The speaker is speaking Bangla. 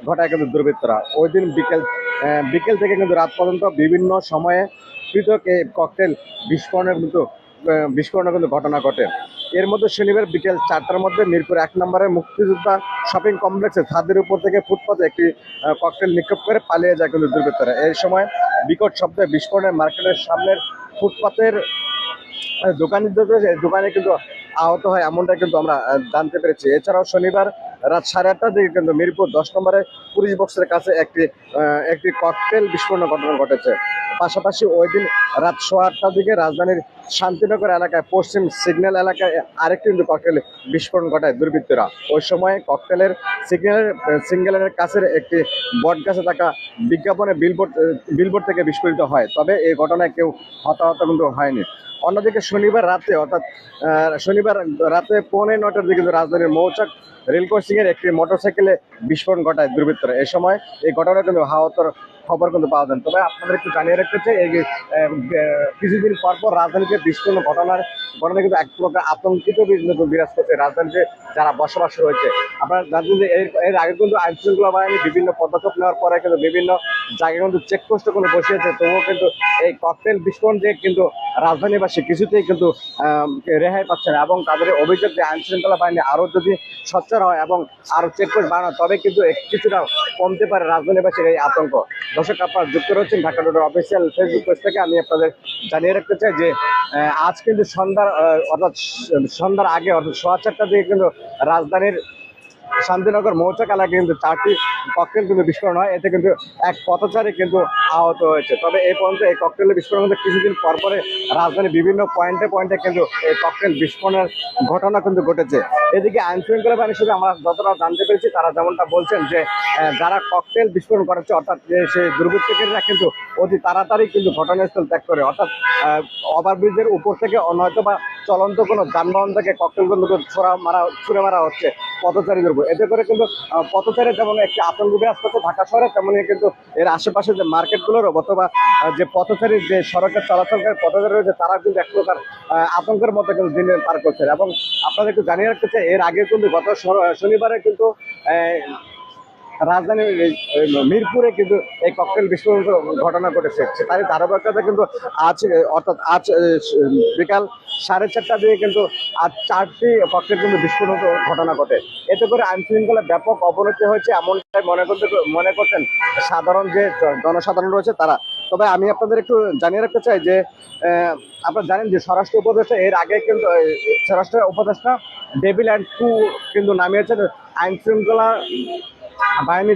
ঘটায় কিন্তু দুর্বৃত্তরা। ওই দিন বিকেল থেকে কিন্তু রাত পর্যন্ত বিভিন্ন সময়ে পৃথক এই ককটেল বিস্ফোরণের কিন্তু ঘটনা ঘটে। এর মধ্যে শনিবার বিকেল 4টার মধ্যে মিরপুর 1 নম্বরের মুক্তিযোদ্ধা শপিং কমপ্লেক্সে ছাদের উপর থেকে ফুটপাতে একটি ককটেল নিক্ষেপ করে পালিয়ে যায় কিন্তু দুর্বৃত্তরা। এই সময় বিকট শব্দে বিস্ফোরণের মার্কেটের সামনের ফুটপাতের দোকানে কিন্তু আহত হয়, এমনটা কিন্তু আমরা জানতে পেরেছি। এছাড়াও শনিবার রাত 8:30টার দিকে কিন্তু মিরপুর 10 নম্বরে পুলিশ বক্সের কাছে একটি ককটেল বিস্ফোরণের ঘটনা ঘটেছে। পাশাপাশি ওই দিন রাত 8:15টার দিকে রাজধানীর শান্তিনগর এলাকায় পশ্চিম সিগন্যাল এলাকায় আরেকটি কিন্তু ককটেল বিস্ফোরণ ঘটায় দুর্বৃত্তরা। ওই সময় ককটেলের সিগন্যালের কাছের একটি বট গাছে থাকা বিজ্ঞাপনে বিলবোর্ড থেকে বিস্ফোরিত হয়। তবে এই ঘটনায় কেউ হতাহত কিন্তু হয়নি। অন্যদিকে শনিবার রাতে 9:45টার দিকে কিন্তু রাজধানীর মৌচাক রেল ক্রসিং এর একটি মোটরসাইকেলে বিস্ফোরণ ঘটায় দুর্বৃত্তরা। এই সময় এই ঘটনা কিন্তু আহতর খবর কিন্তু পাওয়া যায়। তবে আপনাদের একটু জানিয়ে রাখতে চাই, এই কিছুদিন পর রাজধানীতে বিস্ফোরণ ঘটনা কিন্তু এক প্রকার আতঙ্কিত বিরাজ করছে রাজধানীতে যারা বসবাস রয়েছে। আপনারা জানেন যে এর আগে কিন্তু আইন শৃঙ্খলা বাহিনী বিভিন্ন পদক্ষেপ নেওয়ার পরে কিন্তু বিভিন্ন জায়গায় কিন্তু চেকপোস্ট কিন্তু বসিয়েছে, তবুও কিন্তু এই ককটেল বিস্ফোরণ দিয়ে কিন্তু রাজধানীবাসী কিছুতেই কিন্তু রেহাই পাচ্ছে না। এবং তাদের অভিযোগ যে আইন শৃঙ্খলা বাহিনী আরও যদি সোচ্চার হয় এবং আরও চেকপোস্ট বাড়ানো, তবে কিন্তু কিছুটা কমতে পারে রাজধানীবাসীর এই আতঙ্ক। দর্শক, আপনারা যুক্ত রয়েছেন Dhaka dot official Facebook page থেকে। আমি আপনাদের জানিয়ে রাখতে চাই যে আজ কিন্তু সন্ধ্যার আগে অর্থাৎ 4:15টার দিকে কিন্তু রাজধানীর শান্তিনগর মৌচাক এলাকায় কিন্তু 4টি ককটেল কিন্তু বিস্ফোরণ হয়। এতে কিন্তু এক পথচারী কিন্তু আহত হয়েছে। তবে এই পর্যন্ত এই ককটেলের বিস্ফোরণ কিন্তু কিছুদিন পরে রাজধানীর বিভিন্ন পয়েন্টে কিন্তু এই ককটেল বিস্ফোরণের ঘটনা কিন্তু ঘটেছে। এদিকে আইন শৃঙ্খলা বাহিনীর সাথে আমরা যতটা জানতে পেরেছি, তারা যেমনটা বলছেন যে যারা ককটেল বিস্ফোরণ করেছে অর্থাৎ সেই দুর্বৃত্তকারীরা কিন্তু অতি তাড়াতাড়ি কিন্তু ঘটনাস্থল ত্যাগ করে, অর্থাৎ ওভারব্রিজের উপর থেকে নয়তো বা চলন্ত কোনো যানবাহন থেকে ককটেল কিন্তু ছুড়ে মারা হচ্ছে পথচারীদের উপর। এতে করে কিন্তু পথচারী যেমন একটি আতঙ্ক বিরাজ করছে ঢাকা শহরে, তেমনই কিন্তু এর আশেপাশে যে মার্কেটগুলোর অথবা যে পথচারীর যে সড়কের চলাচলকারী পথচারী রয়েছে, তারা কিন্তু এক প্রকার আতঙ্কের মধ্যে কিন্তু দিন পার করছে। এবং আপনাদের একটু জানিয়ে রাখতে চাই, এর আগে কিন্তু গত শনিবারে কিন্তু রাজধানীর মিরপুরে কিন্তু এই ককটেল বিস্ফোরণ ঘটনা ঘটেছে। তারই ধারাবাহিকতা কিন্তু আজ বিকাল 4:30টার দিকে কিন্তু আজ 4টি ককটেল কিন্তু বিস্ফোরণ ঘটনা ঘটে। এতে করে আইন শৃঙ্খলা ব্যাপক অবনতি হয়েছে এমনটাই মনে করছেন সাধারণ যে জনসাধারণ রয়েছে তারা। তবে আমি আপনাদের একটু জানিয়ে রাখতে চাই যে আপনারা জানেন যে স্বরাষ্ট্র উপদেষ্টা ডেভিল অ্যান্ড টু কিন্তু নামিয়েছেন আইন শৃঙ্খলা বাহিনী